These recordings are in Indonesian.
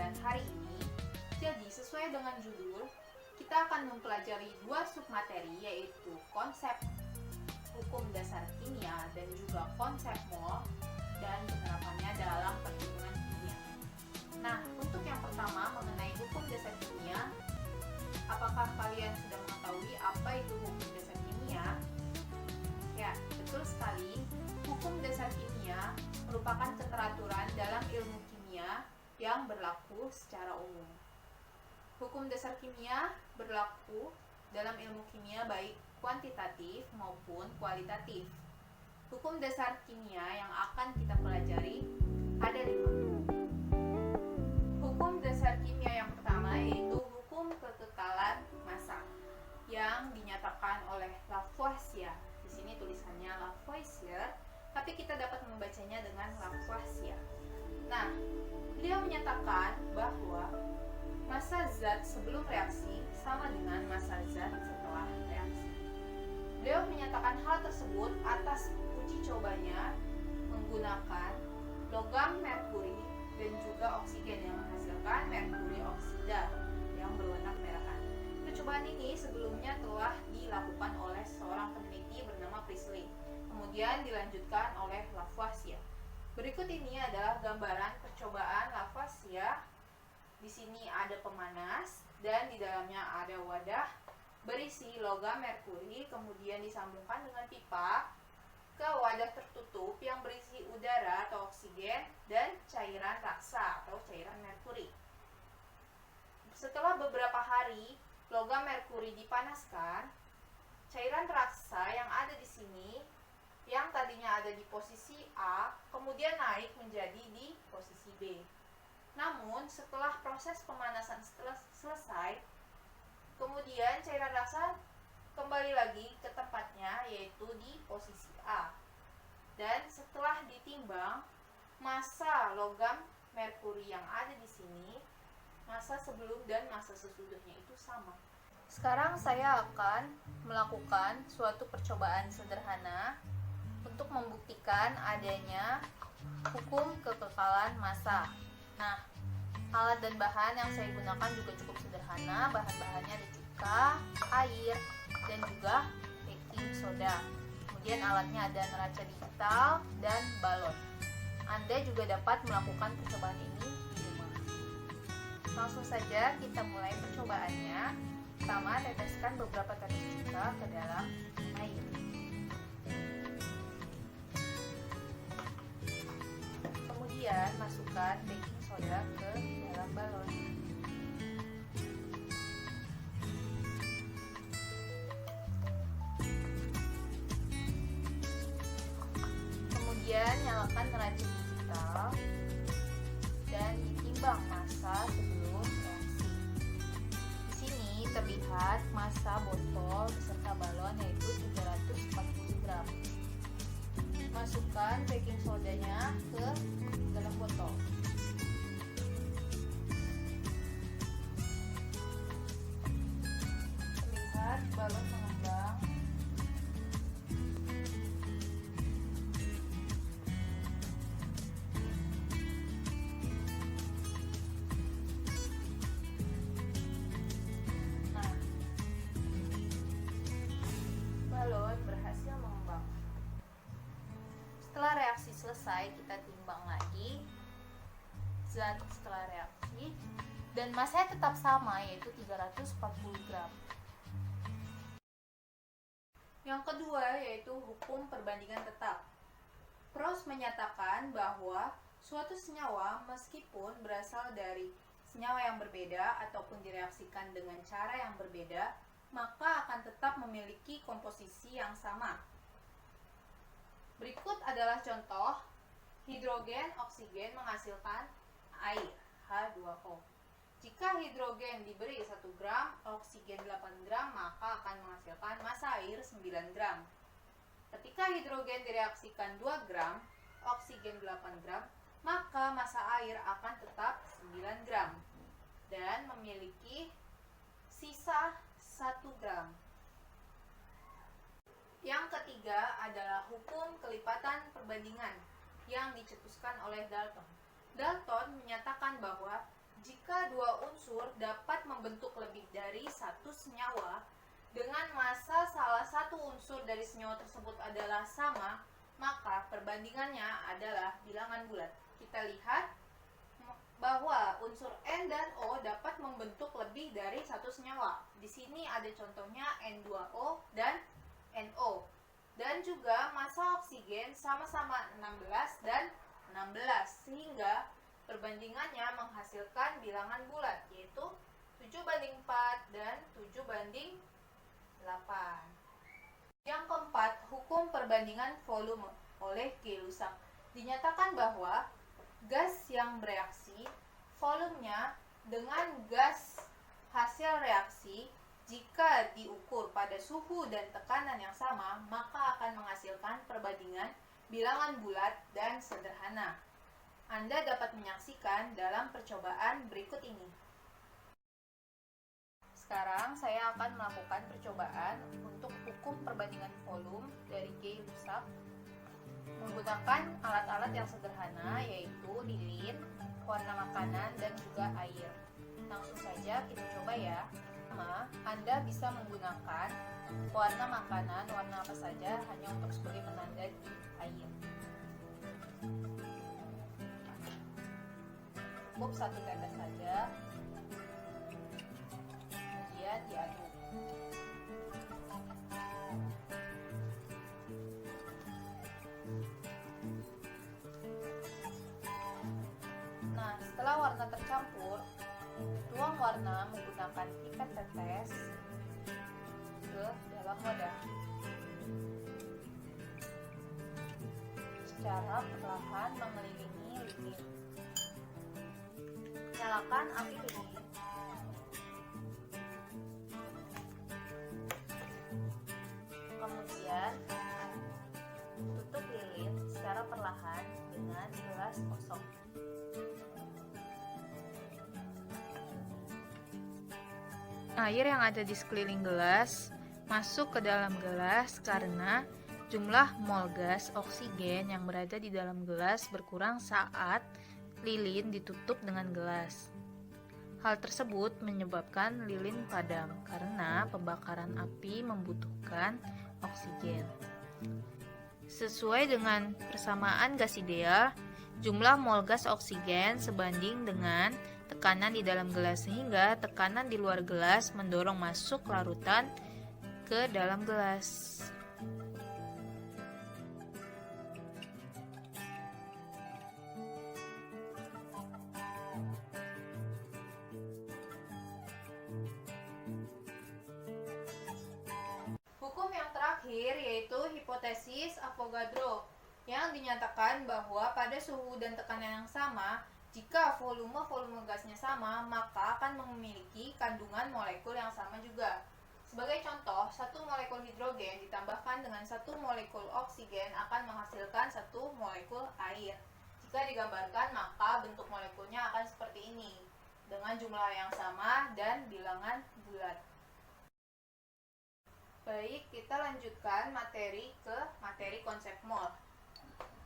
pelajaran hari ini. Jadi, sesuai dengan judul, kita akan mempelajari dua submateri, yaitu konsep hukum dasar kimia dan juga konsep mol dan penerapannya dalam perhitungan kimia. Nah, untuk yang pertama mengenai hukum dasar kimia, apakah kalian sudah mengetahui apa itu hukum dasar kimia? Ya, betul sekali. Hukum dasar kimia merupakan keteraturan dalam ilmu kimia yang berlaku secara umum. Hukum dasar kimia berlaku dalam ilmu kimia baik kuantitatif maupun kualitatif. Hukum dasar kimia yang akan kita pelajari ada 5. Hukum dasar kimia yang pertama yaitu hukum kekekalan massa yang dinyatakan oleh Lavoisier. Di sini tulisannya Lavoisier, tapi kita dapat membacanya dengan Lavoisier. Nah, beliau menyatakan bahwa massa zat sebelum reaksi sama dengan massa zat setelah reaksi. Beliau menyatakan hal tersebut atas uji cobanya menggunakan logam merkuri dan juga oksigen yang menghasilkan merkuri oksida yang berwarna kemerahan. Percobaan ini sebelumnya telah dilakukan oleh seorang peneliti bernama Priestley, kemudian dilanjutkan oleh Lavoisier. Berikut ini adalah gambaran percobaan Lavoisier. Di sini ada pemanas dan di dalamnya ada wadah berisi logam merkuri, kemudian disambungkan dengan pipa ke wadah tertutup yang berisi udara atau oksigen dan cairan raksa atau cairan merkuri. Setelah beberapa hari logam merkuri dipanaskan, cairan raksa yang ada di sini yang tadinya ada di posisi A kemudian naik menjadi di posisi B. Namun setelah proses pemanasan selesai, kemudian cairan raksa kembali lagi ke tempatnya, yaitu di posisi A. Dan setelah ditimbang, massa logam merkuri yang ada di sini, massa sebelum dan massa sesudahnya itu sama. Sekarang saya akan melakukan suatu percobaan sederhana untuk membuktikan adanya hukum kekekalan massa. Nah, alat dan bahan yang saya gunakan juga cukup sederhana. Bahan-bahannya ada cuka, air, dan juga baking soda. Kemudian alatnya ada neraca digital dan balon. Anda juga dapat melakukan percobaan ini di rumah. Langsung saja kita mulai percobaannya. Pertama, teteskan beberapa tetes cuka ke dalam air. Kemudian masukkan baking soda ke dalam balon. Kemudian nyalakan neraca digital dan ditimbang massa sebelum reaksi. Di sini terlihat massa botol beserta balon yaitu 340 gram. Masukkan baking sodanya ke dalam botol. Terlihat balon mengembang. Nah, balon berhasil mengembang. Setelah reaksi selesai, kita timbang lagi zat setelah reaksi dan massanya tetap sama, yaitu 340 gram. Yang kedua yaitu hukum perbandingan tetap. Proust menyatakan bahwa suatu senyawa meskipun berasal dari senyawa yang berbeda ataupun direaksikan dengan cara yang berbeda, maka akan tetap memiliki komposisi yang sama. Berikut adalah contoh. Hidrogen oksigen menghasilkan air H2O. Jika hidrogen diberi 1 gram, oksigen 8 gram, maka akan menghasilkan massa air 9 gram. Ketika hidrogen direaksikan 2 gram, oksigen 8 gram, maka massa air akan tetap 9 gram dan memiliki sisa 1 gram. Yang ketiga adalah hukum kelipatan perbandingan yang dicetuskan oleh Dalton. Dalton menyatakan bahwa jika dua unsur dapat membentuk lebih dari satu senyawa dengan massa salah satu unsur dari senyawa tersebut adalah sama, maka perbandingannya adalah bilangan bulat. Kita lihat bahwa unsur N dan O dapat membentuk lebih dari satu senyawa. Di sini ada contohnya N2O dan NO. Dan juga massa oksigen sama-sama 16 dan 16, sehingga perbandingannya menghasilkan bilangan bulat, yaitu 7:4 dan 7:8. Yang keempat, hukum perbandingan volume oleh Gay-Lussac. Dinyatakan bahwa gas yang bereaksi, volumenya dengan gas hasil reaksi, jika diukur pada suhu dan tekanan yang sama, maka akan menghasilkan perbandingan bilangan bulat dan sederhana. Anda dapat menyaksikan dalam percobaan berikut ini. Sekarang saya akan melakukan percobaan untuk hukum perbandingan volume dari Gay-Lussac menggunakan alat-alat yang sederhana, yaitu lilin, warna makanan, dan juga air. Langsung saja kita coba ya. Anda bisa menggunakan warna makanan, warna apa saja, hanya untuk sebagai penanda di air. Cukup 1 tetes saja, kemudian diaduk. Nah, setelah warna tercampur, tuang warna menggunakan pipet tetes ke dalam wadah. Secara perlahan mengelilingi lilin. Nyalakan api lilin. Kemudian tutup lilin secara perlahan dengan gelas kosong. Air yang ada di sekeliling gelas masuk ke dalam gelas karena jumlah mol gas oksigen yang berada di dalam gelas berkurang saat lilin ditutup dengan gelas. Hal tersebut menyebabkan lilin padam karena pembakaran api membutuhkan oksigen. Sesuai dengan persamaan gas ideal, jumlah mol gas oksigen sebanding dengan tekanan di dalam gelas, sehingga tekanan di luar gelas mendorong masuk larutan ke dalam gelas. Hukum yang terakhir yaitu hipotesis Avogadro, yang dinyatakan bahwa pada suhu dan tekanan yang sama, jika volume gasnya sama, maka akan memiliki kandungan molekul yang sama juga. Sebagai contoh, 1 molekul hidrogen ditambahkan dengan 1 molekul oksigen akan menghasilkan 1 molekul air. Jika digambarkan, maka bentuk molekulnya akan seperti ini, dengan jumlah yang sama dan bilangan bulat. Baik, kita lanjutkan materi konsep mol.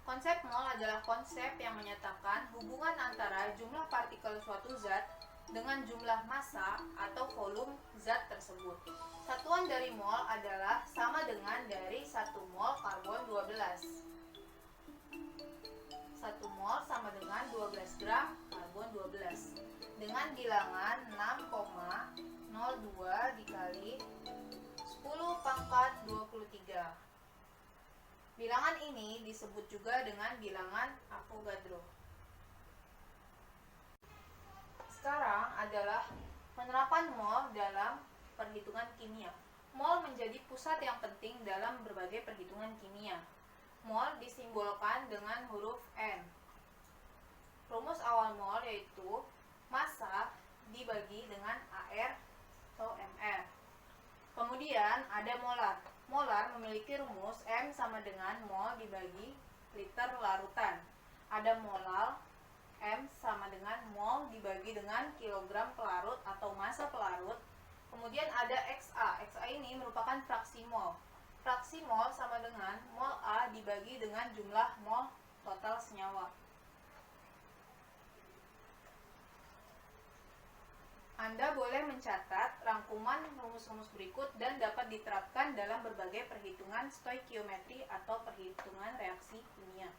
Konsep mol adalah konsep yang menyatakan hubungan antara jumlah partikel suatu zat dengan jumlah massa atau volume zat tersebut. Satuan dari mol adalah sama dengan dari 1 mol karbon 12. 1 mol sama dengan 12 gram karbon 12 dengan bilangan 6,02 dikali 10⁻23. Bilangan ini disebut juga dengan bilangan Avogadro. Sekarang adalah penerapan mol dalam perhitungan kimia. Mol menjadi pusat yang penting dalam berbagai perhitungan kimia. Mol disimbolkan dengan huruf N. Rumus awal mol yaitu massa dibagi dengan AR atau MR. Kemudian ada molar. Molar memiliki rumus M sama dengan mol dibagi liter larutan. Ada molal, M sama dengan mol dibagi dengan kilogram pelarut atau massa pelarut. Kemudian ada XA. XA ini merupakan fraksi mol. Fraksi mol sama dengan mol A dibagi dengan jumlah mol total senyawa. Anda boleh mencatat rangkuman rumus-rumus berikut dan dapat diterapkan dalam berbagai perhitungan stoikiometri atau perhitungan reaksi kimia.